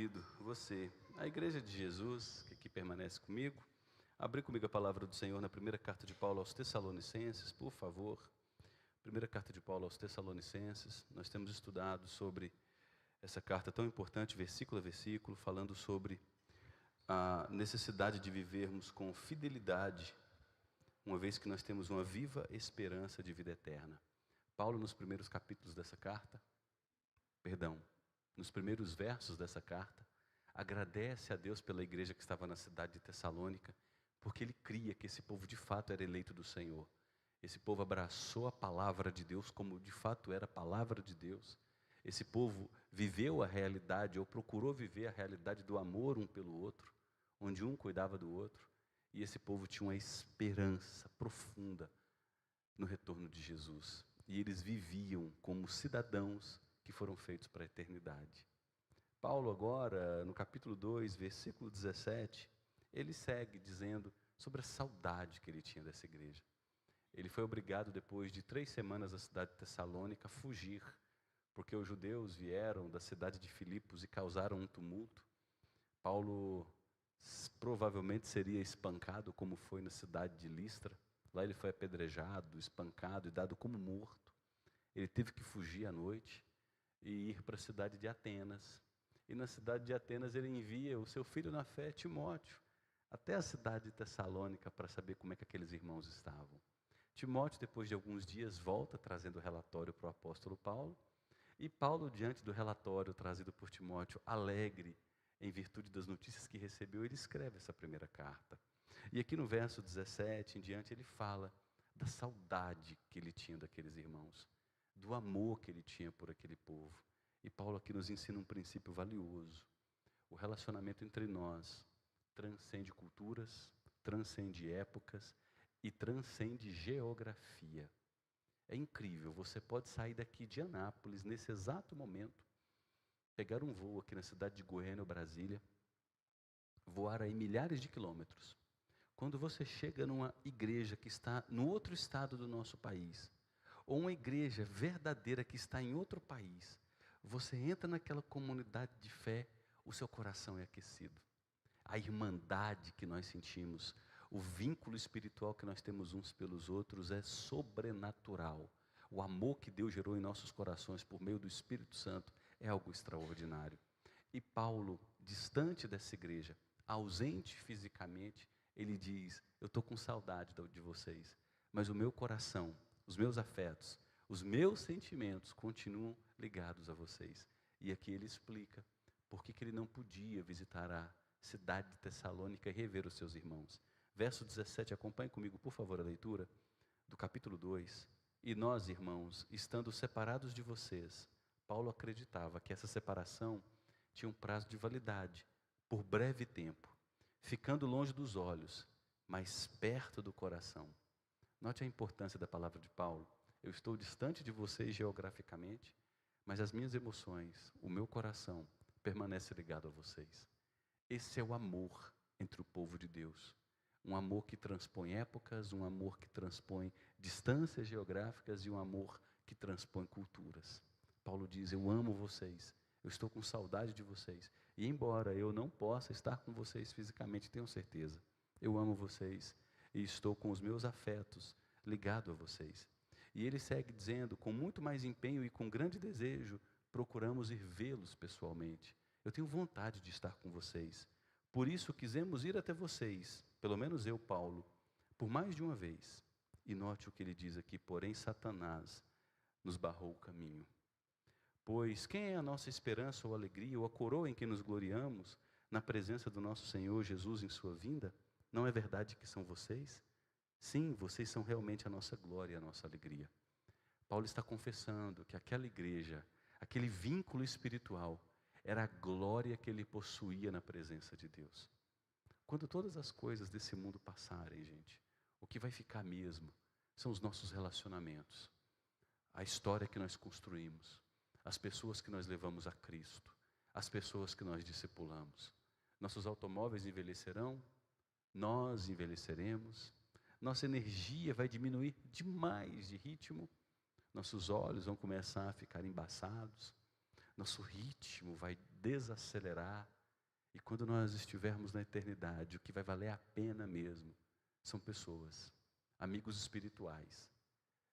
convido você, a Igreja de Jesus, que aqui permanece comigo, a abrir comigo a palavra do Senhor na primeira carta de Paulo aos Tessalonicenses, por favor. Primeira carta de Paulo aos Tessalonicenses. Nós temos estudado sobre essa carta tão importante, versículo a versículo, falando sobre a necessidade de vivermos com fidelidade, uma vez que nós temos uma viva esperança de vida eterna. Paulo, nos primeiros capítulos dessa carta, nos primeiros versos dessa carta, agradece a Deus pela igreja que estava na cidade de Tessalônica, porque ele cria que esse povo de fato era eleito do Senhor. Esse povo abraçou a palavra de Deus como de fato era a palavra de Deus. Esse povo viveu a realidade, ou procurou viver a realidade do amor um pelo outro, onde um cuidava do outro, e esse povo tinha uma esperança profunda no retorno de Jesus. E eles viviam como cidadãos que foram feitos para a eternidade. Paulo agora, no capítulo 2, versículo 17, ele segue dizendo sobre a saudade que ele tinha dessa igreja. Ele foi obrigado, depois de 3 semanas na cidade de Tessalônica, a fugir, porque os judeus vieram da cidade de Filipos e causaram um tumulto. Paulo provavelmente seria espancado, como foi na cidade de Listra. Lá ele foi apedrejado, espancado e dado como morto. Ele teve que fugir à noite e ir para a cidade de Atenas. E na cidade de Atenas ele envia o seu filho na fé, Timóteo, até a cidade de Tessalônica para saber como é que aqueles irmãos estavam. Timóteo, depois de alguns dias, volta trazendo o relatório para o apóstolo Paulo. E Paulo, diante do relatório trazido por Timóteo, alegre, em virtude das notícias que recebeu, ele escreve essa primeira carta. E aqui no verso 17 em diante, ele fala da saudade que ele tinha daqueles irmãos, do amor que ele tinha por aquele povo. E Paulo aqui nos ensina um princípio valioso. O relacionamento entre nós transcende culturas, transcende épocas e transcende geografia. É incrível, você pode sair daqui de Anápolis, nesse exato momento, pegar um voo aqui na cidade de Goiânia ou Brasília, voar aí milhares de quilômetros. Quando você chega numa igreja que está no outro estado do nosso país, ou uma igreja verdadeira que está em outro país, você entra naquela comunidade de fé, o seu coração é aquecido. A irmandade que nós sentimos, o vínculo espiritual que nós temos uns pelos outros é sobrenatural. O amor que Deus gerou em nossos corações por meio do Espírito Santo é algo extraordinário. E Paulo, distante dessa igreja, ausente fisicamente, ele diz: eu estou com saudade de vocês, mas o meu coração, os meus afetos, os meus sentimentos continuam ligados a vocês. E aqui ele explica por que ele não podia visitar a cidade de Tessalônica e rever os seus irmãos. Verso 17, acompanhe comigo, por favor, a leitura do capítulo 2. E nós, irmãos, estando separados de vocês, Paulo acreditava que essa separação tinha um prazo de validade, por breve tempo, ficando longe dos olhos, mas perto do coração. Note a importância da palavra de Paulo. Eu estou distante de vocês geograficamente, mas as minhas emoções, o meu coração, permanece ligado a vocês. Esse é o amor entre o povo de Deus. Um amor que transpõe épocas, um amor que transpõe distâncias geográficas e um amor que transpõe culturas. Paulo diz: eu amo vocês, eu estou com saudade de vocês. E embora eu não possa estar com vocês fisicamente, tenho certeza, eu amo vocês e estou com os meus afetos ligado a vocês. E ele segue dizendo: com muito mais empenho e com grande desejo, procuramos ir vê-los pessoalmente. Eu tenho vontade de estar com vocês. Por isso quisemos ir até vocês, pelo menos eu, Paulo, por mais de uma vez. E note o que ele diz aqui: porém Satanás nos barrou o caminho. Pois quem é a nossa esperança ou alegria, ou a coroa em que nos gloriamos, na presença do nosso Senhor Jesus em sua vinda? Não é verdade que são vocês? Sim, vocês são realmente a nossa glória e a nossa alegria. Paulo está confessando que aquela igreja, aquele vínculo espiritual, era a glória que ele possuía na presença de Deus. Quando todas as coisas desse mundo passarem, gente, o que vai ficar mesmo são os nossos relacionamentos, a história que nós construímos, as pessoas que nós levamos a Cristo, as pessoas que nós discipulamos. Nossos automóveis envelhecerão, nós envelheceremos, nossa energia vai diminuir demais de ritmo, nossos olhos vão começar a ficar embaçados, nosso ritmo vai desacelerar. E quando nós estivermos na eternidade, o que vai valer a pena mesmo são pessoas, amigos espirituais,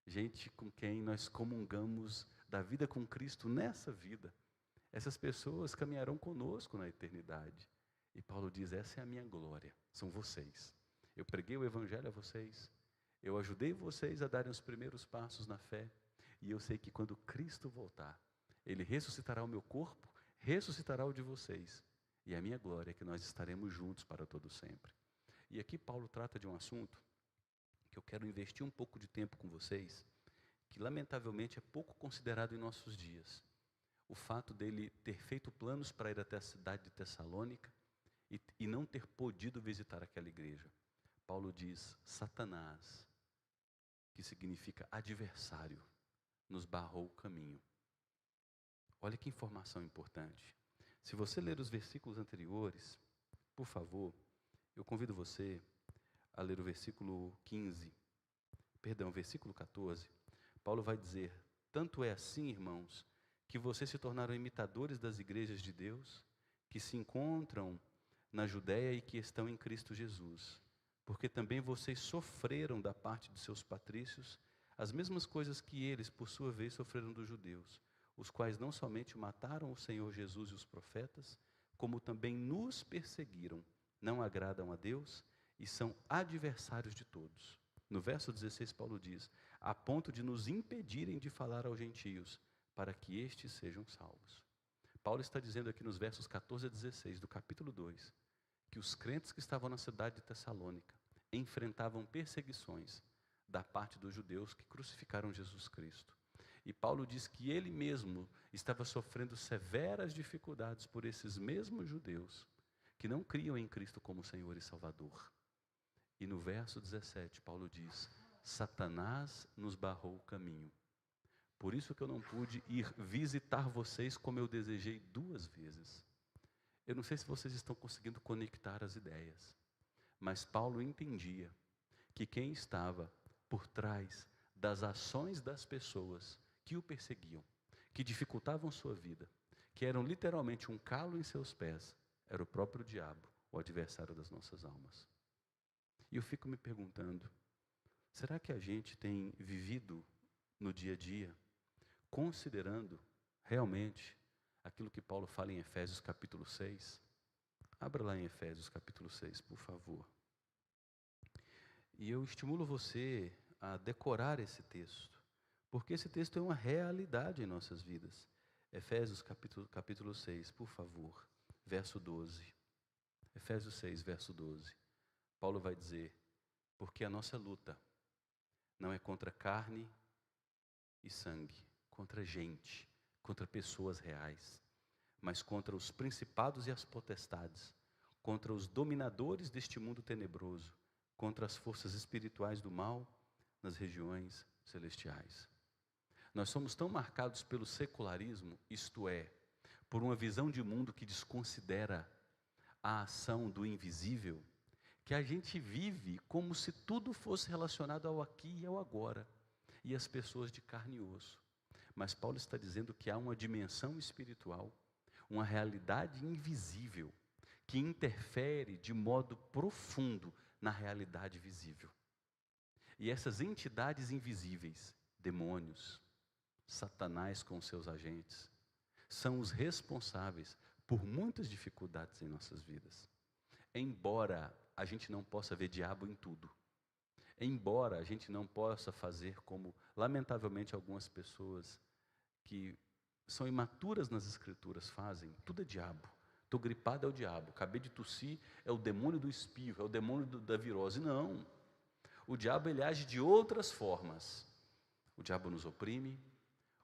gente com quem nós comungamos da vida com Cristo nessa vida. Essas pessoas caminharão conosco na eternidade. E Paulo diz, essa é a minha glória, são vocês. Eu preguei o evangelho a vocês, eu ajudei vocês a darem os primeiros passos na fé, e eu sei que quando Cristo voltar, Ele ressuscitará o meu corpo, ressuscitará o de vocês, e a minha glória é que nós estaremos juntos para todo sempre. E aqui Paulo trata de um assunto que eu quero investir um pouco de tempo com vocês, que lamentavelmente é pouco considerado em nossos dias. O fato dele ter feito planos para ir até a cidade de Tessalônica e não ter podido visitar aquela igreja. Paulo diz, Satanás, que significa adversário, nos barrou o caminho. Olha que informação importante. Se você ler os versículos anteriores, por favor, eu convido você a ler o versículo 14. Paulo vai dizer, tanto é assim, irmãos, que vocês se tornaram imitadores das igrejas de Deus, que se encontram na Judéia e que estão em Cristo Jesus, porque também vocês sofreram da parte de seus patrícios as mesmas coisas que eles, por sua vez, sofreram dos judeus, os quais não somente mataram o Senhor Jesus e os profetas, como também nos perseguiram, não agradam a Deus e são adversários de todos. No verso 16, Paulo diz, a ponto de nos impedirem de falar aos gentios, para que estes sejam salvos. Paulo está dizendo aqui nos versos 14 a 16 do capítulo 2, que os crentes que estavam na cidade de Tessalônica enfrentavam perseguições da parte dos judeus que crucificaram Jesus Cristo. E Paulo diz que ele mesmo estava sofrendo severas dificuldades por esses mesmos judeus que não criam em Cristo como Senhor e Salvador. E no verso 17, Paulo diz, Satanás nos barrou o caminho. Por isso que eu não pude ir visitar vocês como eu desejei 2 vezes. Eu não sei se vocês estão conseguindo conectar as ideias, mas Paulo entendia que quem estava por trás das ações das pessoas que o perseguiam, que dificultavam sua vida, que eram literalmente um calo em seus pés, era o próprio diabo, o adversário das nossas almas. E eu fico me perguntando, será que a gente tem vivido no dia a dia, considerando realmente aquilo que Paulo fala em Efésios capítulo 6? Abra lá em Efésios capítulo 6, por favor. E eu estimulo você a decorar esse texto, porque esse texto é uma realidade em nossas vidas. Efésios capítulo 6, por favor, verso 12. Efésios 6, verso 12. Paulo vai dizer, porque a nossa luta não é contra carne e sangue, contra gente, contra pessoas reais, mas contra os principados e as potestades, contra os dominadores deste mundo tenebroso, contra as forças espirituais do mal nas regiões celestiais. Nós somos tão marcados pelo secularismo, isto é, por uma visão de mundo que desconsidera a ação do invisível, que a gente vive como se tudo fosse relacionado ao aqui e ao agora, e as pessoas de carne e osso. Mas Paulo está dizendo que há uma dimensão espiritual, uma realidade invisível, que interfere de modo profundo na realidade visível. E essas entidades invisíveis, demônios, Satanás com seus agentes, são os responsáveis por muitas dificuldades em nossas vidas. Embora a gente não possa ver diabo em tudo, embora a gente não possa fazer como, lamentavelmente, algumas pessoas que são imaturas nas escrituras fazem, tudo é diabo. Estou gripado, é o diabo. Acabei de tossir, é o demônio do espirro, é o demônio da virose. Não. O diabo, ele age de outras formas. O diabo nos oprime,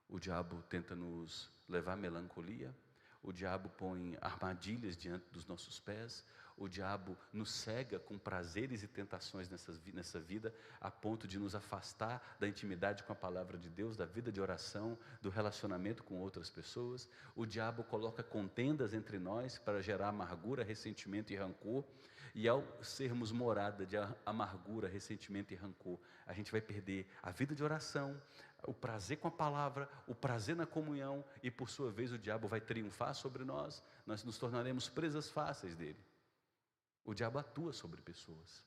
o diabo tenta nos levar à melancolia, o diabo põe armadilhas diante dos nossos pés, o diabo nos cega com prazeres e tentações nessa vida, a ponto de nos afastar da intimidade com a palavra de Deus, da vida de oração, do relacionamento com outras pessoas. O diabo coloca contendas entre nós para gerar amargura, ressentimento e rancor. E ao sermos morada de amargura, ressentimento e rancor, a gente vai perder a vida de oração, o prazer com a palavra, o prazer na comunhão, e por sua vez o diabo vai triunfar sobre nós nós nos tornaremos presas fáceis dele. O diabo atua sobre pessoas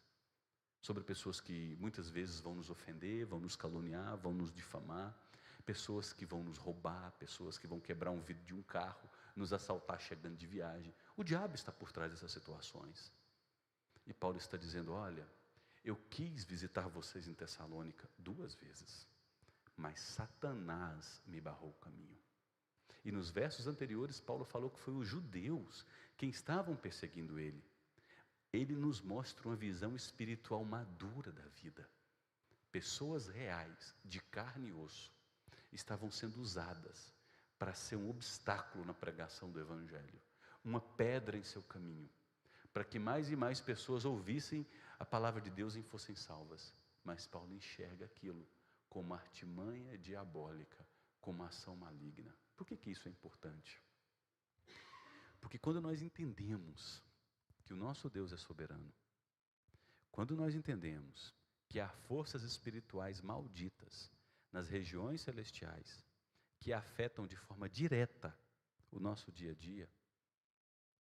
que muitas vezes vão nos ofender, vão nos caluniar, vão nos difamar, pessoas que vão nos roubar, pessoas que vão quebrar um vidro de um carro, nos assaltar chegando de viagem. O diabo está por trás dessas situações. E Paulo está dizendo: olha, eu quis visitar vocês em Tessalônica 2 vezes, mas Satanás me barrou o caminho. E nos versos anteriores, Paulo falou que foi os judeus quem estavam perseguindo ele. Ele nos mostra uma visão espiritual madura da vida. Pessoas reais, de carne e osso, estavam sendo usadas para ser um obstáculo na pregação do Evangelho, uma pedra em seu caminho, para que mais e mais pessoas ouvissem a palavra de Deus e fossem salvas. Mas Paulo enxerga aquilo como artimanha diabólica, como ação maligna. Por que isso é importante? Porque quando nós entendemos que o nosso Deus é soberano, quando nós entendemos que há forças espirituais malditas nas regiões celestiais que afetam de forma direta o nosso dia a dia,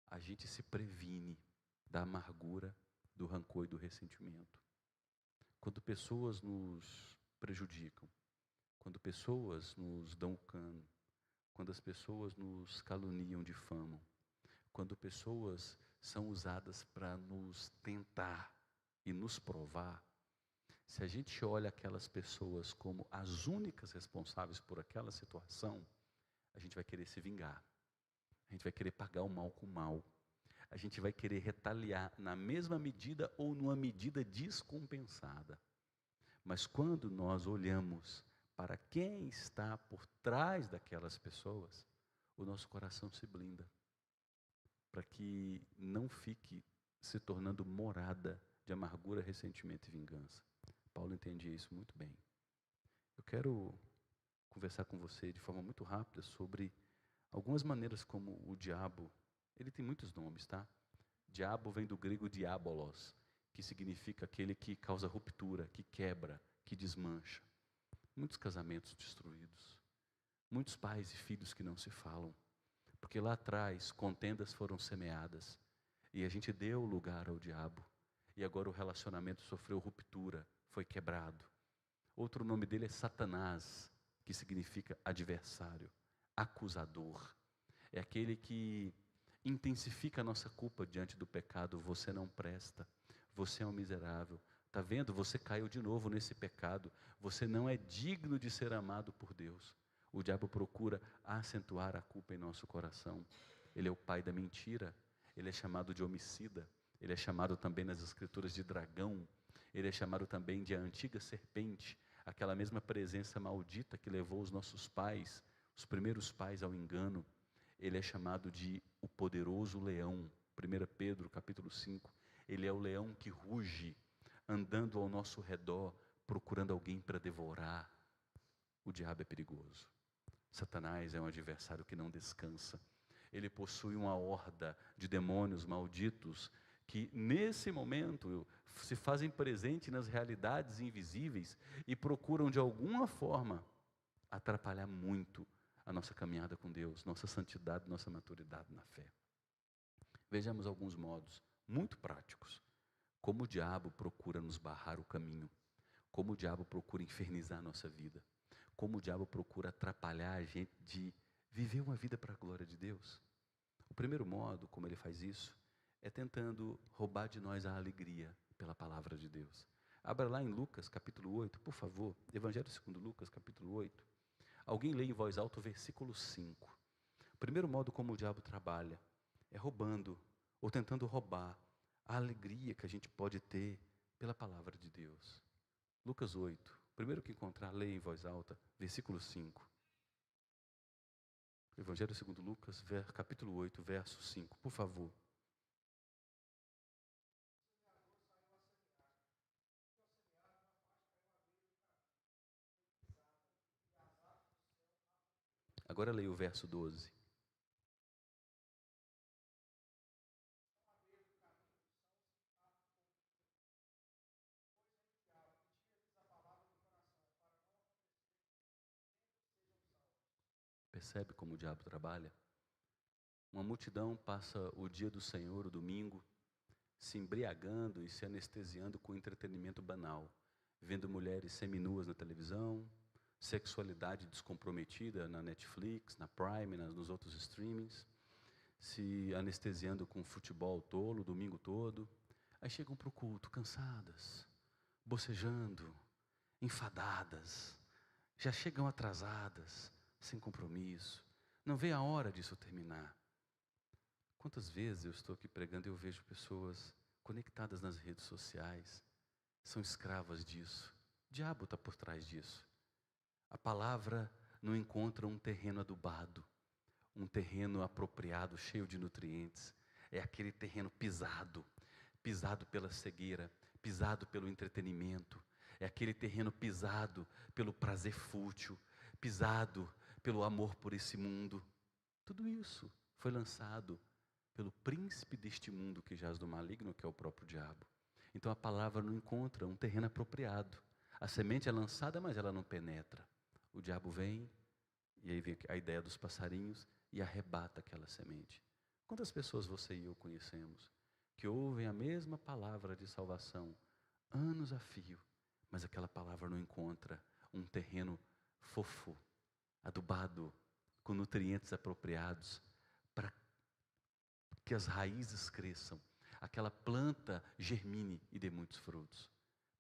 a gente se previne da amargura, do rancor e do ressentimento. Quando pessoas nos prejudicam, quando pessoas nos dão o cano, quando as pessoas nos caluniam, difamam, quando pessoas são usadas para nos tentar e nos provar, se a gente olha aquelas pessoas como as únicas responsáveis por aquela situação, a gente vai querer se vingar, a gente vai querer pagar o mal com o mal, a gente vai querer retaliar na mesma medida ou numa medida descompensada. Mas quando nós olhamos para quem está por trás daquelas pessoas, o nosso coração se blinda, para que não fique se tornando morada de amargura, ressentimento e vingança. Paulo entendia isso muito bem. Eu quero conversar com você de forma muito rápida sobre algumas maneiras como o diabo, ele tem muitos nomes, tá? Diabo vem do grego diabolos, que significa aquele que causa ruptura, que quebra, que desmancha. Muitos casamentos destruídos, muitos pais e filhos que não se falam, porque lá atrás contendas foram semeadas e a gente deu lugar ao diabo e agora o relacionamento sofreu ruptura, foi quebrado. Outro nome dele é Satanás, que significa adversário, acusador. É aquele que intensifica a nossa culpa diante do pecado. Você não presta, você é um miserável. Está vendo? Você caiu de novo nesse pecado. Você não é digno de ser amado por Deus. O diabo procura acentuar a culpa em nosso coração. Ele é o pai da mentira. Ele é chamado de homicida. Ele é chamado também nas escrituras de dragão. Ele é chamado também de a antiga serpente, aquela mesma presença maldita que levou os nossos pais, os primeiros pais, ao engano. Ele é chamado de o poderoso leão. 1 Pedro capítulo 5. Ele é o leão que ruge, andando ao nosso redor, procurando alguém para devorar. O diabo é perigoso. Satanás é um adversário que não descansa. Ele possui uma horda de demônios malditos que nesse momento se fazem presente nas realidades invisíveis e procuram de alguma forma atrapalhar muito a nossa caminhada com Deus, nossa santidade, nossa maturidade na fé. Vejamos alguns modos muito práticos, como o diabo procura nos barrar o caminho, como o diabo procura infernizar a nossa vida, como o diabo procura atrapalhar a gente de viver uma vida para a glória de Deus. O primeiro modo, como ele faz isso, é tentando roubar de nós a alegria pela palavra de Deus. Abra lá em Lucas capítulo 8, por favor, Evangelho segundo Lucas capítulo 8. Alguém lê em voz alta o versículo 5. O primeiro modo como o diabo trabalha é roubando ou tentando roubar a alegria que a gente pode ter pela palavra de Deus. Lucas 8, primeiro que encontrar, leia em voz alta, versículo 5. Evangelho segundo Lucas, capítulo 8, verso 5, por favor. Agora leia o verso 12. Percebe como o diabo trabalha? Uma multidão passa o dia do Senhor, o domingo, se embriagando e se anestesiando com entretenimento banal, vendo mulheres seminuas na televisão, sexualidade descomprometida na Netflix, na Prime, nos outros streamings, se anestesiando com futebol tolo o domingo todo. Aí chegam para o culto cansadas, bocejando, enfadadas, já chegam atrasadas, sem compromisso, não vê a hora disso terminar. Quantas vezes eu estou aqui pregando e eu vejo pessoas conectadas nas redes sociais, são escravas disso. O diabo está por trás disso. A palavra não encontra um terreno adubado, um terreno apropriado, cheio de nutrientes. É aquele terreno pisado, pisado pela cegueira, pisado pelo entretenimento. É aquele terreno pisado pelo prazer fútil, pisado pelo amor por esse mundo. Tudo isso foi lançado pelo príncipe deste mundo que jaz do maligno, que é o próprio diabo. Então a palavra não encontra um terreno apropriado. A semente é lançada, mas ela não penetra. O diabo vem, e aí vem a ideia dos passarinhos, e arrebata aquela semente. Quantas pessoas você e eu conhecemos, que ouvem a mesma palavra de salvação, anos a fio, mas aquela palavra não encontra um terreno fofo, adubado, com nutrientes apropriados, para que as raízes cresçam, aquela planta germine e dê muitos frutos.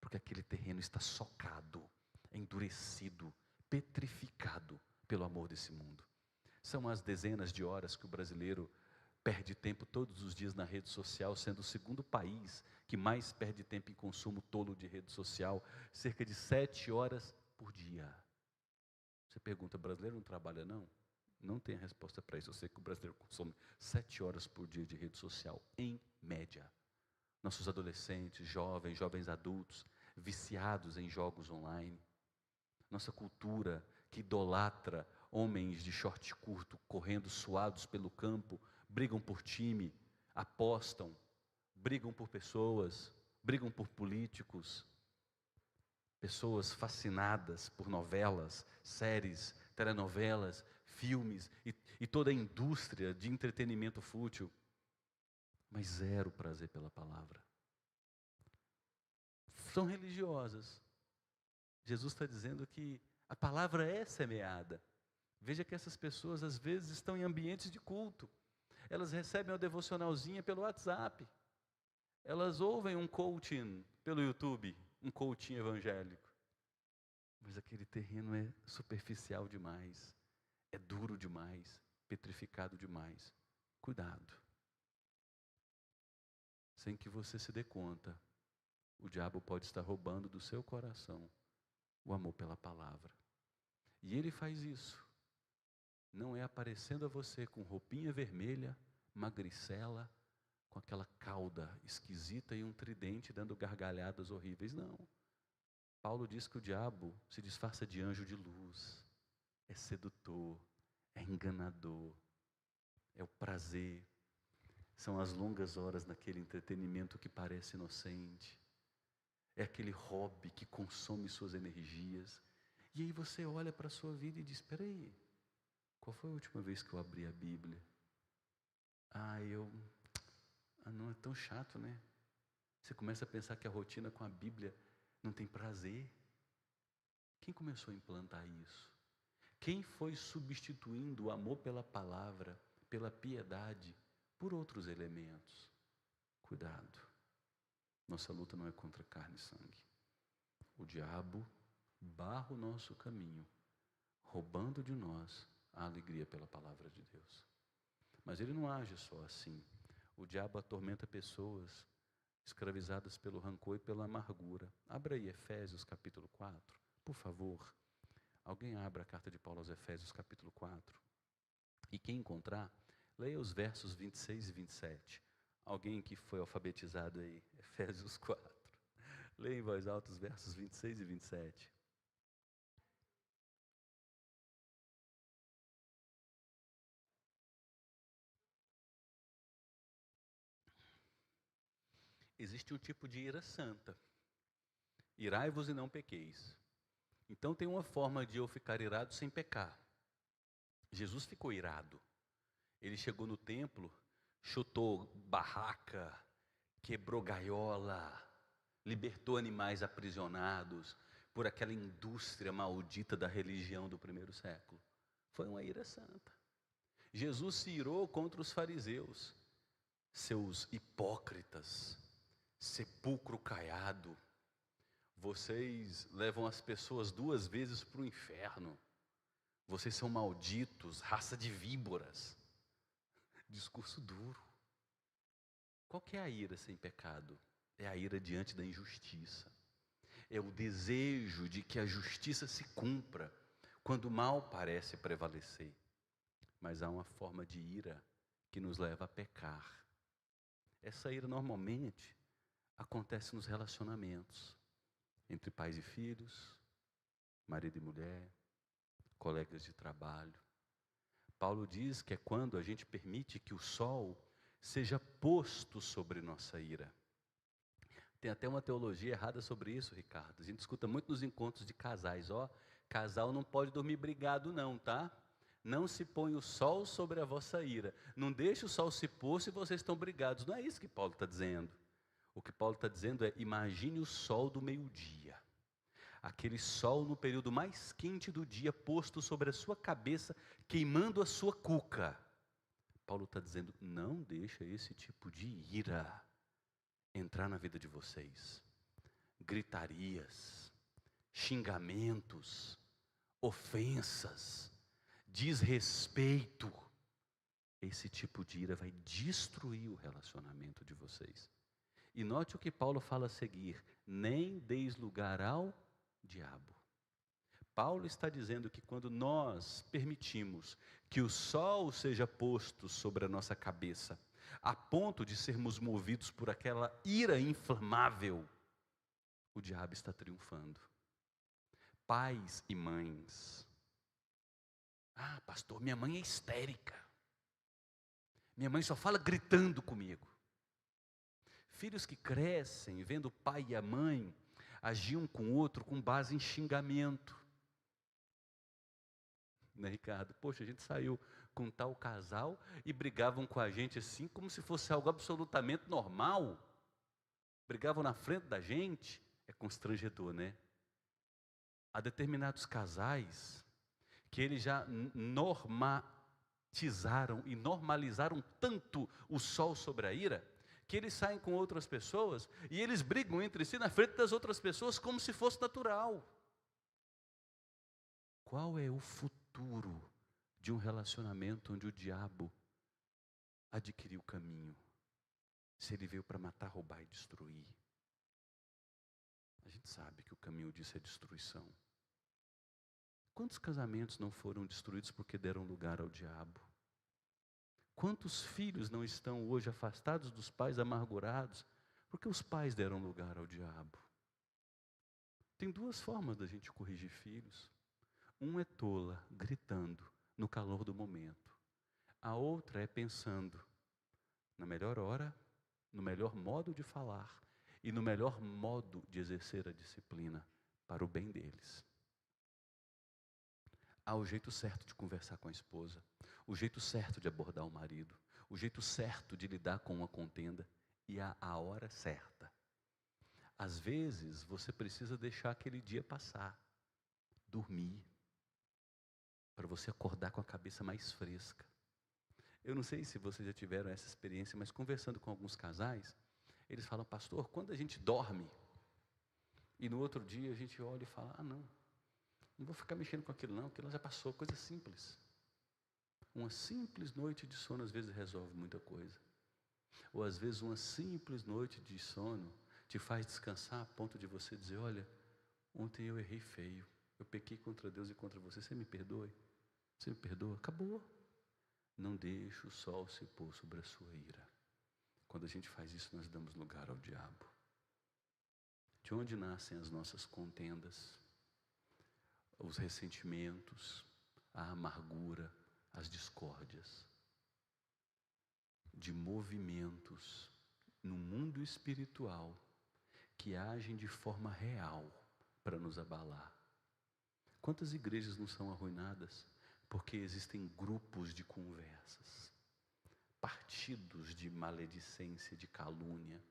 Porque aquele terreno está socado, endurecido, petrificado pelo amor desse mundo. São as dezenas de horas que o brasileiro perde tempo todos os dias na rede social, sendo o segundo país que mais perde tempo em consumo tolo de rede social, cerca de 7 horas por dia. Você pergunta, brasileiro não trabalha não? Não tem a resposta para isso. Eu sei que o brasileiro consome 7 horas por dia de rede social, em média. Nossos adolescentes, jovens adultos, viciados em jogos online. Nossa cultura que idolatra homens de short curto, correndo suados pelo campo, brigam por time, apostam, brigam por pessoas, brigam por políticos. Pessoas fascinadas por novelas, séries, telenovelas, filmes e toda a indústria de entretenimento fútil, mas zero prazer pela palavra. São religiosas. Jesus está dizendo que a palavra é semeada. Veja que essas pessoas às vezes estão em ambientes de culto. Elas recebem a devocionalzinha pelo WhatsApp. Elas ouvem um coaching pelo YouTube, um coaching evangélico. Mas aquele terreno é superficial demais, é duro demais, petrificado demais. Cuidado. Sem que você se dê conta, o diabo pode estar roubando do seu coração o amor pela palavra. E ele faz isso. Não é aparecendo a você com roupinha vermelha, magricela, com aquela cauda esquisita e um tridente dando gargalhadas horríveis, não. Paulo diz que o diabo se disfarça de anjo de luz, é sedutor, é enganador, é o prazer, são as longas horas naquele entretenimento que parece inocente, é aquele hobby que consome suas energias, e aí você olha para a sua vida e diz, espera aí, qual foi a última vez que eu abri a Bíblia? Não, é tão chato, né? Você começa a pensar que a rotina com a Bíblia não tem prazer. Quem começou a implantar isso? Quem foi substituindo o amor pela palavra, pela piedade, por outros elementos? Cuidado. Nossa luta não é contra carne e sangue. O diabo barra o nosso caminho, roubando de nós a alegria pela palavra de Deus. Mas ele não age só assim. O diabo atormenta pessoas escravizadas pelo rancor e pela amargura. Abra aí Efésios capítulo 4, por favor. Alguém abra a carta de Paulo aos Efésios capítulo 4. E quem encontrar, leia os versos 26 e 27. Alguém que foi alfabetizado aí, Efésios 4. Leia em voz alta os versos 26 e 27. Existe um tipo de ira santa. Irai-vos e não pequeis. Então tem uma forma de eu ficar irado sem pecar. Jesus ficou irado. Ele chegou no templo, chutou barraca, quebrou gaiola, libertou animais aprisionados por aquela indústria maldita da religião do primeiro século. Foi uma ira santa. Jesus se irou contra os fariseus, seus hipócritas, sepulcro caiado. Vocês levam as pessoas 2 vezes para o inferno. Vocês são malditos, raça de víboras. Discurso duro. Qual que é a ira sem pecado? É a ira diante da injustiça. É o desejo de que a justiça se cumpra quando o mal parece prevalecer. Mas há uma forma de ira que nos leva a pecar. Essa ira normalmente acontece nos relacionamentos entre pais e filhos, marido e mulher, colegas de trabalho. Paulo diz que é quando a gente permite que o sol seja posto sobre nossa ira. Tem até uma teologia errada sobre isso, Ricardo. A gente escuta muito nos encontros de casais, casal não pode dormir brigado não, tá? Não se põe o sol sobre a vossa ira. Não deixe o sol se pôr se vocês estão brigados. Não é isso que Paulo está dizendo. O que Paulo está dizendo é, imagine o sol do meio-dia. Aquele sol no período mais quente do dia, posto sobre a sua cabeça, queimando a sua cuca. Paulo está dizendo, não deixa esse tipo de ira entrar na vida de vocês. Gritarias, xingamentos, ofensas, desrespeito. Esse tipo de ira vai destruir o relacionamento de vocês. E note o que Paulo fala a seguir, nem deis lugar ao diabo. Paulo está dizendo que quando nós permitimos que o sol seja posto sobre a nossa cabeça, a ponto de sermos movidos por aquela ira inflamável, o diabo está triunfando. Pais e mães. Ah, pastor, minha mãe é histérica. Minha mãe só fala gritando comigo. Filhos que crescem vendo o pai e a mãe agir um com o outro com base em xingamento. Né, Ricardo? Poxa, a gente saiu com tal casal e brigavam com a gente assim, como se fosse algo absolutamente normal. Brigavam na frente da gente. É constrangedor, né? Há determinados casais que eles já normatizaram e normalizaram tanto o sol sobre a ira, que eles saem com outras pessoas e eles brigam entre si na frente das outras pessoas como se fosse natural. Qual é o futuro de um relacionamento onde o diabo adquiriu o caminho? Se ele veio para matar, roubar e destruir. A gente sabe que o caminho disso é destruição. Quantos casamentos não foram destruídos porque deram lugar ao diabo? Quantos filhos não estão hoje afastados dos pais, amargurados, porque os pais deram lugar ao diabo? Tem 2 formas da gente corrigir filhos. Um é tola, gritando, no calor do momento. A outra é pensando na melhor hora, no melhor modo de falar e no melhor modo de exercer a disciplina para o bem deles. Há o jeito certo de conversar com a esposa, o jeito certo de abordar o marido, o jeito certo de lidar com uma contenda e há a hora certa. Às vezes você precisa deixar aquele dia passar, dormir, para você acordar com a cabeça mais fresca. Eu não sei se vocês já tiveram essa experiência, mas conversando com alguns casais, eles falam, pastor, quando a gente dorme, e no outro dia a gente olha e fala, não vou ficar mexendo com aquilo não, aquilo já passou, coisa simples. Uma simples noite de sono às vezes resolve muita coisa. Ou às vezes uma simples noite de sono te faz descansar a ponto de você dizer, olha, ontem eu errei feio, eu pequei contra Deus e contra você, você me perdoe? Você me perdoa? Acabou. Não deixe o sol se pôr sobre a sua ira. Quando a gente faz isso, nós damos lugar ao diabo. De onde nascem as nossas contendas? Os ressentimentos, a amargura, as discórdias. De movimentos no mundo espiritual que agem de forma real para nos abalar. Quantas igrejas não são arruinadas porque existem grupos de conversas? partidos de maledicência, de calúnia.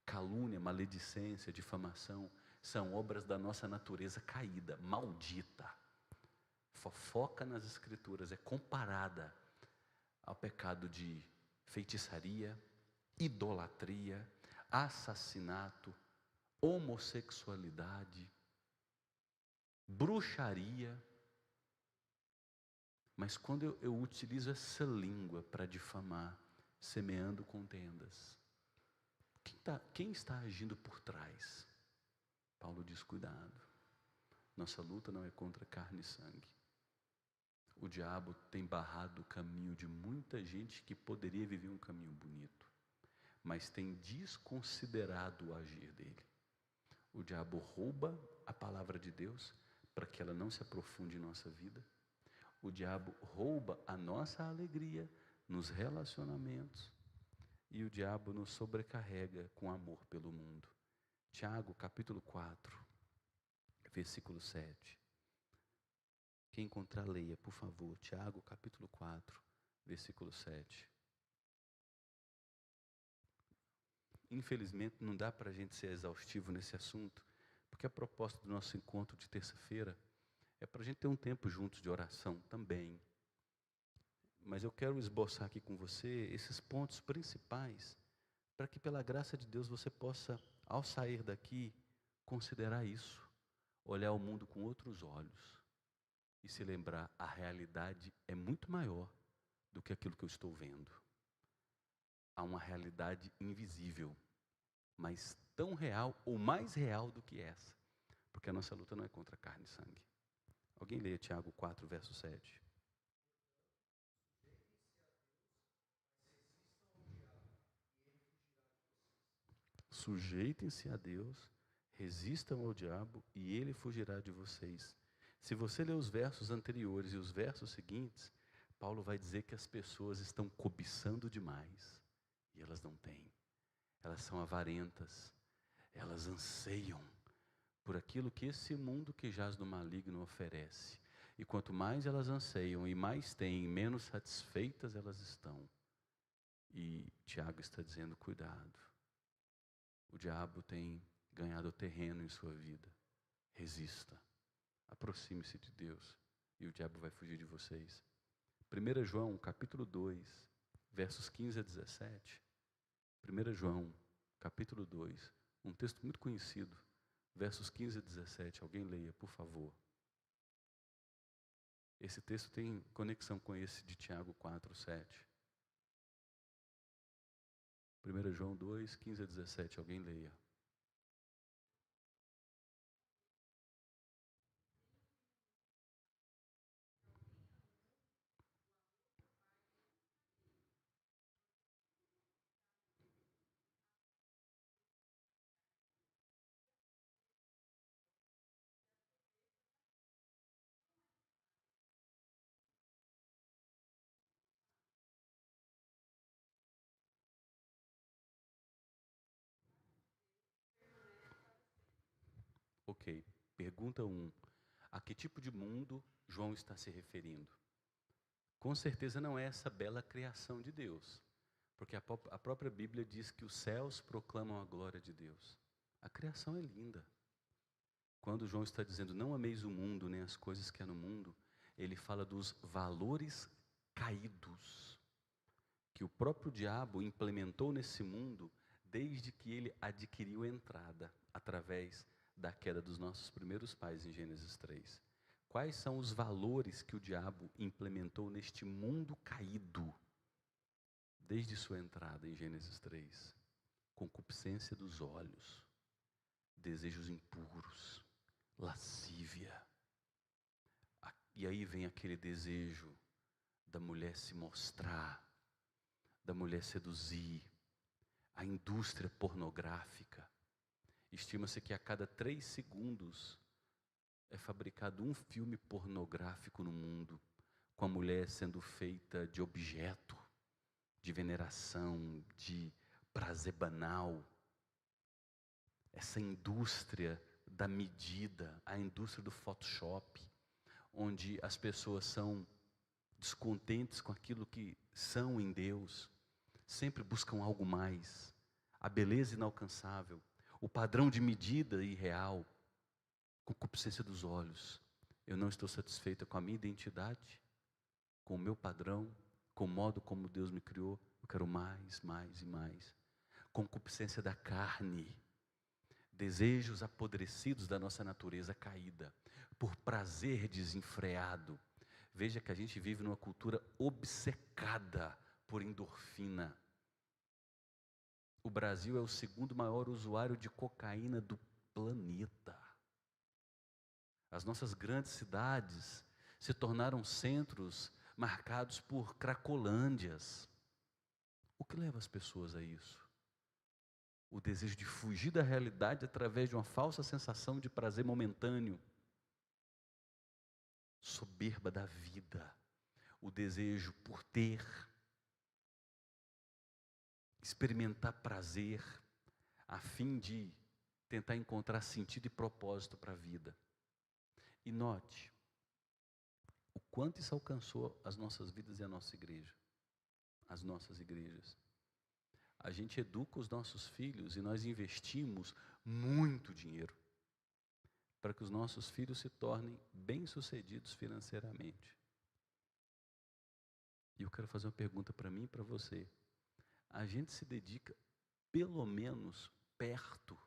Calúnia, maledicência, difamação são obras da nossa natureza caída, maldita. Fofoca nas Escrituras é comparada ao pecado de feitiçaria, idolatria, assassinato, homossexualidade, bruxaria. Mas quando eu utilizo essa língua para difamar, semeando contendas, quem está agindo por trás? Paulo diz: cuidado, nossa luta não é contra carne e sangue. O diabo tem barrado o caminho de muita gente que poderia viver um caminho bonito, mas tem desconsiderado o agir dele. O diabo rouba a palavra de Deus para que ela não se aprofunde em nossa vida. O diabo rouba a nossa alegria nos relacionamentos. E o diabo nos sobrecarrega com amor pelo mundo. Tiago, capítulo 4, versículo 7. Quem encontrar, leia, por favor. Tiago, capítulo 4, versículo 7. Infelizmente, não dá para a gente ser exaustivo nesse assunto, porque a proposta do nosso encontro de terça-feira é para a gente ter um tempo juntos de oração também. Mas eu quero esboçar aqui com você esses pontos principais, para que pela graça de Deus você possa, ao sair daqui, considerar isso, olhar o mundo com outros olhos e se lembrar: a realidade é muito maior do que aquilo que eu estou vendo. Há uma realidade invisível, mas tão real ou mais real do que essa, porque a nossa luta não é contra carne e sangue. Alguém leia Tiago 4, verso 7. Sujeitem-se a Deus, resistam ao diabo e ele fugirá de vocês. Se você ler os versos anteriores e os versos seguintes, Paulo vai dizer que as pessoas estão cobiçando demais e elas não têm. Elas são avarentas, elas anseiam por aquilo que esse mundo que jaz no maligno oferece. E quanto mais elas anseiam e mais têm, menos satisfeitas elas estão. E Tiago está dizendo: cuidado. O diabo tem ganhado terreno em sua vida. Resista. Aproxime-se de Deus e o diabo vai fugir de vocês. 1 João, capítulo 2, versos 15 a 17. 1 João, capítulo 2, um texto muito conhecido, versos 15 a 17. Alguém leia, por favor. Esse texto tem conexão com esse de Tiago 4, 7. 1 João 2, 15 a 17. Alguém leia. Ok, pergunta 1. A que tipo de mundo João está se referindo? Com certeza não é essa bela criação de Deus, porque a própria Bíblia diz que os céus proclamam a glória de Deus. A criação é linda. Quando João está dizendo: não ameis o mundo, nem as coisas que há no mundo, ele fala dos valores caídos, que o próprio diabo implementou nesse mundo desde que ele adquiriu entrada, através da queda dos nossos primeiros pais em Gênesis 3. Quais são os valores que o diabo implementou neste mundo caído, desde sua entrada em Gênesis 3? Concupiscência dos olhos, desejos impuros, lascívia. E aí vem aquele desejo da mulher se mostrar, da mulher seduzir, a indústria pornográfica. Estima-se que a cada 3 segundos é fabricado um filme pornográfico no mundo, com a mulher sendo feita de objeto, de veneração, de prazer banal. Essa indústria da medida, a indústria do Photoshop, onde as pessoas são descontentes com aquilo que são em Deus, sempre buscam algo mais, a beleza inalcançável, o padrão de medida irreal, concupiscência dos olhos. Eu não estou satisfeita com a minha identidade, com o meu padrão, com o modo como Deus me criou. Eu quero mais, mais e mais. Concupiscência da carne, desejos apodrecidos da nossa natureza caída, por prazer desenfreado. Veja que a gente vive numa cultura obcecada por endorfina. O Brasil é o segundo maior usuário de cocaína do planeta. As nossas grandes cidades se tornaram centros marcados por cracolândias. O que leva as pessoas a isso? O desejo de fugir da realidade através de uma falsa sensação de prazer momentâneo. Soberba da vida, o desejo por ter, experimentar prazer, a fim de tentar encontrar sentido e propósito para a vida. E note o quanto isso alcançou as nossas vidas e a nossa igreja, as nossas igrejas. A gente educa os nossos filhos e nós investimos muito dinheiro para que os nossos filhos se tornem bem-sucedidos financeiramente. E eu quero fazer uma pergunta para mim e para você. A gente se dedica, pelo menos, perto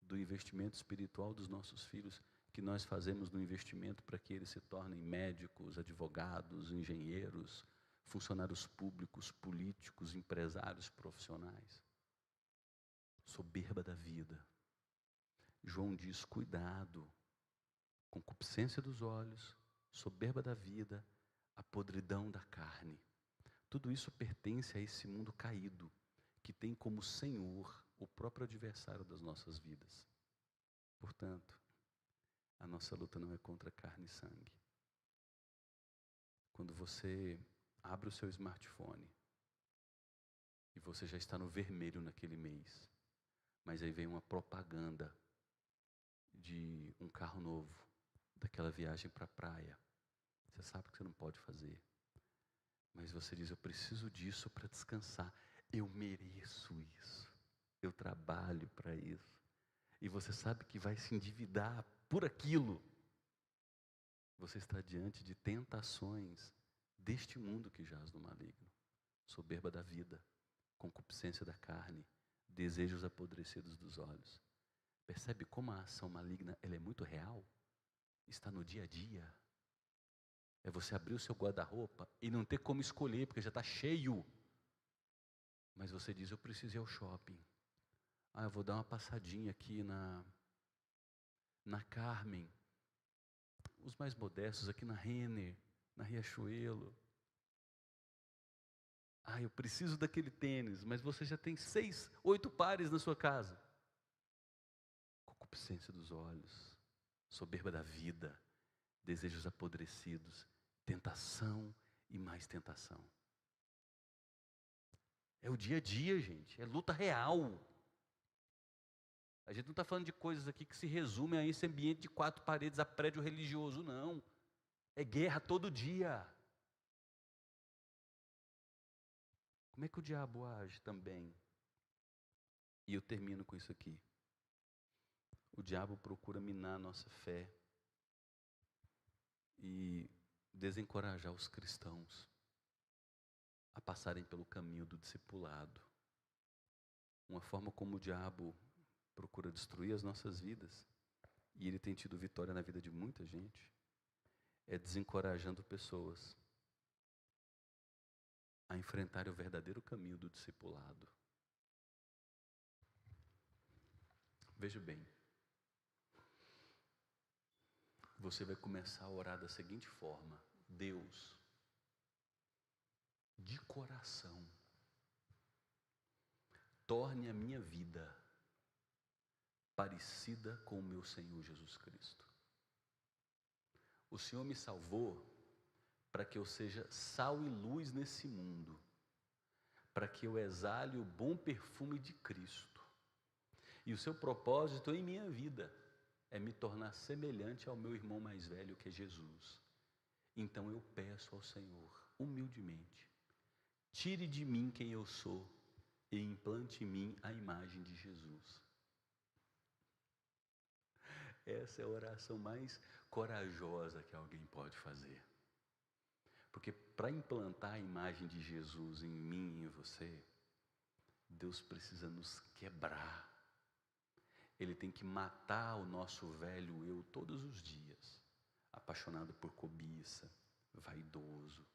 do investimento espiritual dos nossos filhos, que nós fazemos no investimento para que eles se tornem médicos, advogados, engenheiros, funcionários públicos, políticos, empresários, profissionais. Soberba da vida. João diz, cuidado, concupiscência dos olhos, soberba da vida, a podridão da carne. Tudo isso pertence a esse mundo caído, que tem como senhor o próprio adversário das nossas vidas. Portanto, a nossa luta não é contra carne e sangue. Quando você abre o seu smartphone e você já está no vermelho naquele mês, mas aí vem uma propaganda de um carro novo, daquela viagem para a praia. Você sabe que você não pode fazer, mas você diz, eu preciso disso para descansar. Eu mereço isso. Eu trabalho para isso. E você sabe que vai se endividar por aquilo. Você está diante de tentações deste mundo que jaz no maligno. Soberba da vida, concupiscência da carne, desejos apodrecidos dos olhos. Percebe como a ação maligna ela é muito real? Está no dia a dia. É você abrir o seu guarda-roupa e não ter como escolher, porque já está cheio. Mas você diz, eu preciso ir ao shopping. Eu vou dar uma passadinha aqui na Carmen. Os mais modestos aqui na Renner, na Riachuelo. Eu preciso daquele tênis, mas você já tem 6, 8 pares na sua casa. Concupiscência dos olhos, soberba da vida, desejos apodrecidos, tentação e mais tentação. É o dia a dia, gente, é luta real. A gente não está falando de coisas aqui que se resumem a esse ambiente de 4 paredes, a prédio religioso, não. É guerra todo dia. Como é que o diabo age também? E eu termino com isso aqui. O diabo procura minar a nossa fé e desencorajar os cristãos a passarem pelo caminho do discipulado. Uma forma como o diabo procura destruir as nossas vidas, e ele tem tido vitória na vida de muita gente, é desencorajando pessoas a enfrentar o verdadeiro caminho do discipulado. Veja bem, você vai começar a orar da seguinte forma: Deus, de coração, torne a minha vida parecida com o meu Senhor Jesus Cristo. O Senhor me salvou para que eu seja sal e luz nesse mundo, para que eu exale o bom perfume de Cristo. E o seu propósito em minha vida é me tornar semelhante ao meu irmão mais velho, que é Jesus. Então eu peço ao Senhor, humildemente, Tire de mim quem eu sou e implante em mim a imagem de Jesus. Essa é a oração mais corajosa que alguém pode fazer. Porque para implantar a imagem de Jesus em mim e em você, Deus precisa nos quebrar. Ele tem que matar o nosso velho eu todos os dias, apaixonado por cobiça, vaidoso,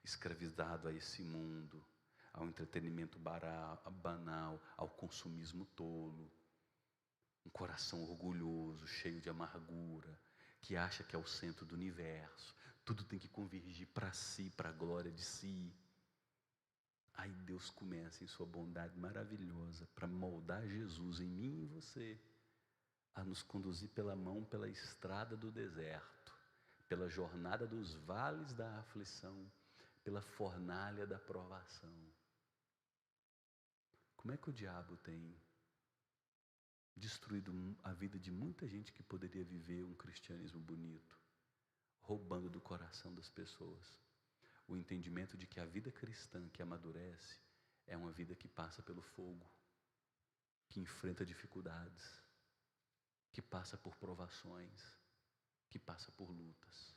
escravizado a esse mundo, ao entretenimento banal, ao consumismo tolo, um coração orgulhoso, cheio de amargura, que acha que é o centro do universo, tudo tem que convergir para si, para a glória de si. Aí Deus começa em sua bondade maravilhosa, para moldar Jesus em mim e em você, a nos conduzir pela mão pela estrada do deserto, pela jornada dos vales da aflição, pela fornalha da provação. Como é que o diabo tem destruído a vida de muita gente que poderia viver um cristianismo bonito, roubando do coração das pessoas o entendimento de que a vida cristã que amadurece é uma vida que passa pelo fogo, que enfrenta dificuldades, que passa por provações, que passa por lutas.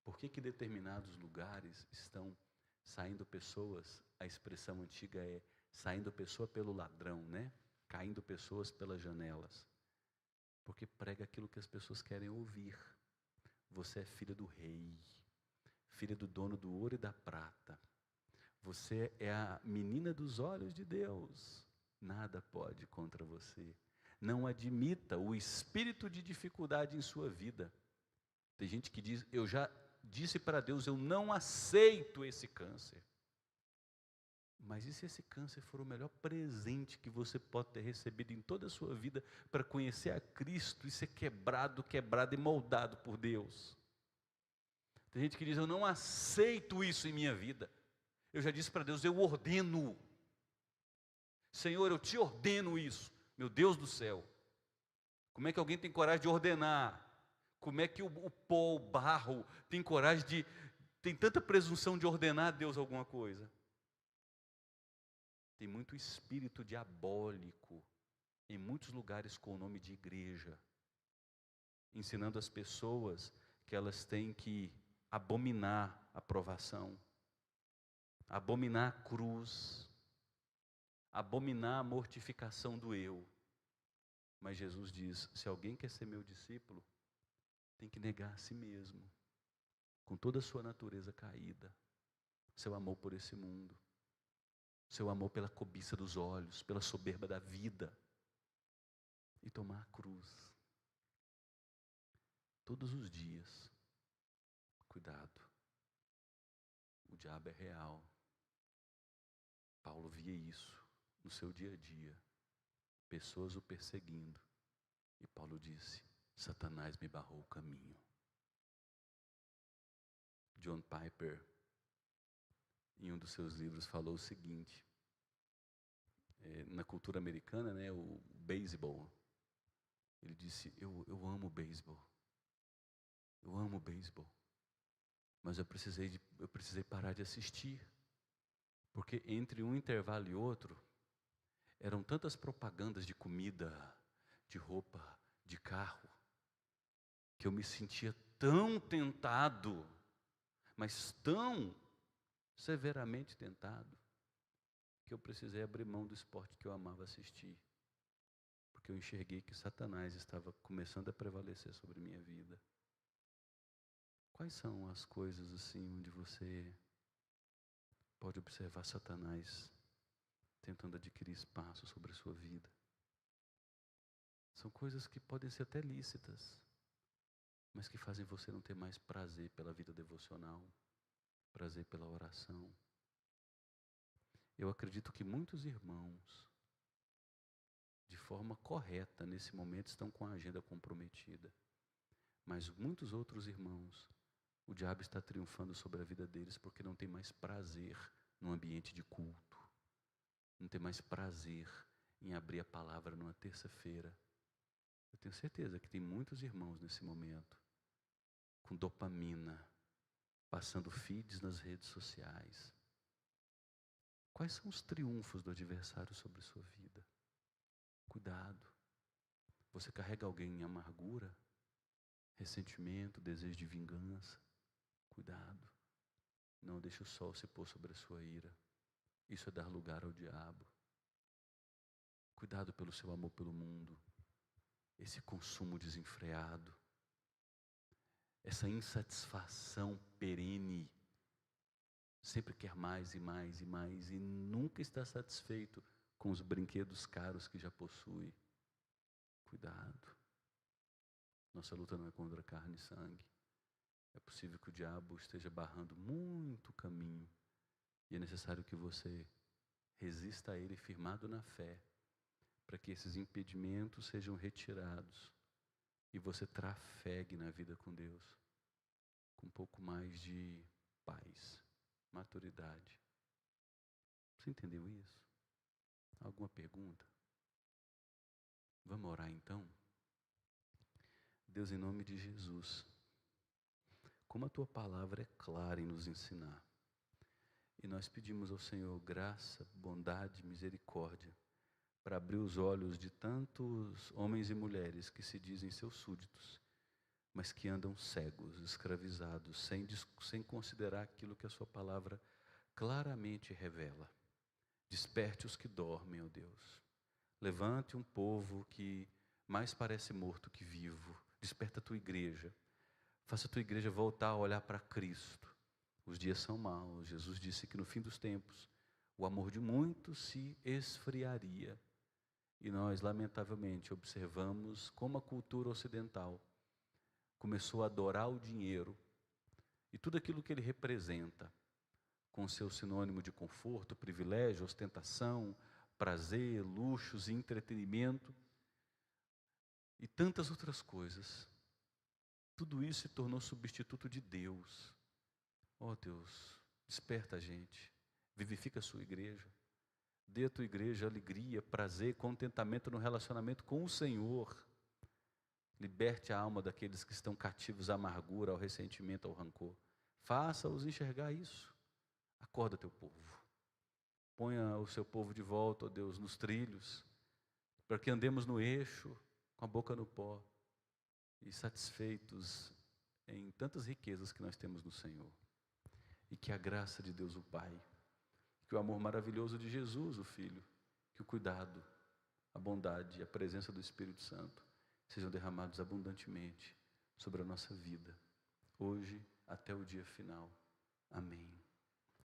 Por que determinados lugares estão saindo pessoas, a expressão antiga é saindo pessoa pelo ladrão, né? Caindo pessoas pelas janelas. Porque prega aquilo que as pessoas querem ouvir. Você é filha do rei, filha do dono do ouro e da prata. Você é a menina dos olhos de Deus. Nada pode contra você. Não admita o espírito de dificuldade em sua vida. Tem gente que diz, eu já disse para Deus, eu não aceito esse câncer. Mas e se esse câncer for o melhor presente que você pode ter recebido em toda a sua vida para conhecer a Cristo e ser quebrado e moldado por Deus? Tem gente que diz, eu não aceito isso em minha vida. Eu já disse para Deus, eu ordeno. Senhor, eu te ordeno isso. Meu Deus do céu. Como é que alguém tem coragem de ordenar? Como é que o pó, o barro, tem coragem de... Tem tanta presunção de ordenar a Deus alguma coisa? Tem muito espírito diabólico em muitos lugares com o nome de igreja, ensinando as pessoas que elas têm que abominar a provação, abominar a cruz, abominar a mortificação do eu. Mas Jesus diz, se alguém quer ser meu discípulo, tem que negar a si mesmo, com toda a sua natureza caída, seu amor por esse mundo, seu amor pela cobiça dos olhos, pela soberba da vida, e tomar a cruz. Todos os dias. Cuidado. O diabo é real. Paulo via isso no seu dia a dia. Pessoas o perseguindo. E Paulo disse, Satanás me barrou o caminho. John Piper, em um dos seus livros, falou o seguinte, na cultura americana, né, o beisebol, ele disse, eu amo o beisebol, eu amo o beisebol, mas eu precisei parar de assistir, porque entre um intervalo e outro, eram tantas propagandas de comida, de roupa, de carro, que eu me sentia tão tentado, mas tão severamente tentado, que eu precisei abrir mão do esporte que eu amava assistir, porque eu enxerguei que Satanás estava começando a prevalecer sobre minha vida. Quais são as coisas assim onde você pode observar Satanás tentando adquirir espaço sobre a sua vida? São coisas que podem ser até lícitas, mas que fazem você não ter mais prazer pela vida devocional, prazer pela oração. Eu acredito que muitos irmãos, de forma correta, nesse momento, estão com a agenda comprometida. Mas muitos outros irmãos, o diabo está triunfando sobre a vida deles porque não tem mais prazer no ambiente de culto. Não tem mais prazer em abrir a palavra numa terça-feira. Eu tenho certeza que tem muitos irmãos nesse momento com dopamina, passando feeds nas redes sociais. Quais são os triunfos do adversário sobre sua vida? Cuidado. Você carrega alguém em amargura, ressentimento, desejo de vingança? Cuidado. Não deixe o sol se pôr sobre a sua ira. Isso é dar lugar ao diabo. Cuidado pelo seu amor pelo mundo. Esse consumo desenfreado. Essa insatisfação perene. Sempre quer mais e mais e mais e nunca está satisfeito com os brinquedos caros que já possui. Cuidado. Nossa luta não é contra carne e sangue. É possível que o diabo esteja barrando muito caminho. E é necessário que você resista a ele firmado na fé, para que esses impedimentos sejam retirados e você trafegue na vida com Deus com um pouco mais de paz, maturidade. Você entendeu isso? Alguma pergunta? Vamos orar então? Deus, em nome de Jesus, como a Tua palavra é clara em nos ensinar, e nós pedimos ao Senhor graça, bondade, misericórdia, para abrir os olhos de tantos homens e mulheres que se dizem seus súditos, mas que andam cegos, escravizados, sem considerar aquilo que a Sua palavra claramente revela. Desperte os que dormem, ó Deus. Levante um povo que mais parece morto que vivo. Desperta a Tua igreja. Faça a Tua igreja voltar a olhar para Cristo. Os dias são maus. Jesus disse que no fim dos tempos o amor de muitos se esfriaria. E nós, lamentavelmente, observamos como a cultura ocidental começou a adorar o dinheiro e tudo aquilo que ele representa, com seu sinônimo de conforto, privilégio, ostentação, prazer, luxos e entretenimento e tantas outras coisas. Tudo isso se tornou substituto de Deus. Ó Deus, desperta a gente, vivifica a sua igreja, dê à tua igreja alegria, prazer, contentamento no relacionamento com o Senhor. Liberte a alma daqueles que estão cativos à amargura, ao ressentimento, ao rancor. Faça-os enxergar isso. Acorda teu povo. Ponha o seu povo de volta, ó Deus, nos trilhos, para que andemos no eixo, com a boca no pó, e satisfeitos em tantas riquezas que nós temos no Senhor. E que a graça de Deus o Pai, que o amor maravilhoso de Jesus, o Filho, que o cuidado, a bondade e a presença do Espírito Santo sejam derramados abundantemente sobre a nossa vida, hoje até o dia final. Amém.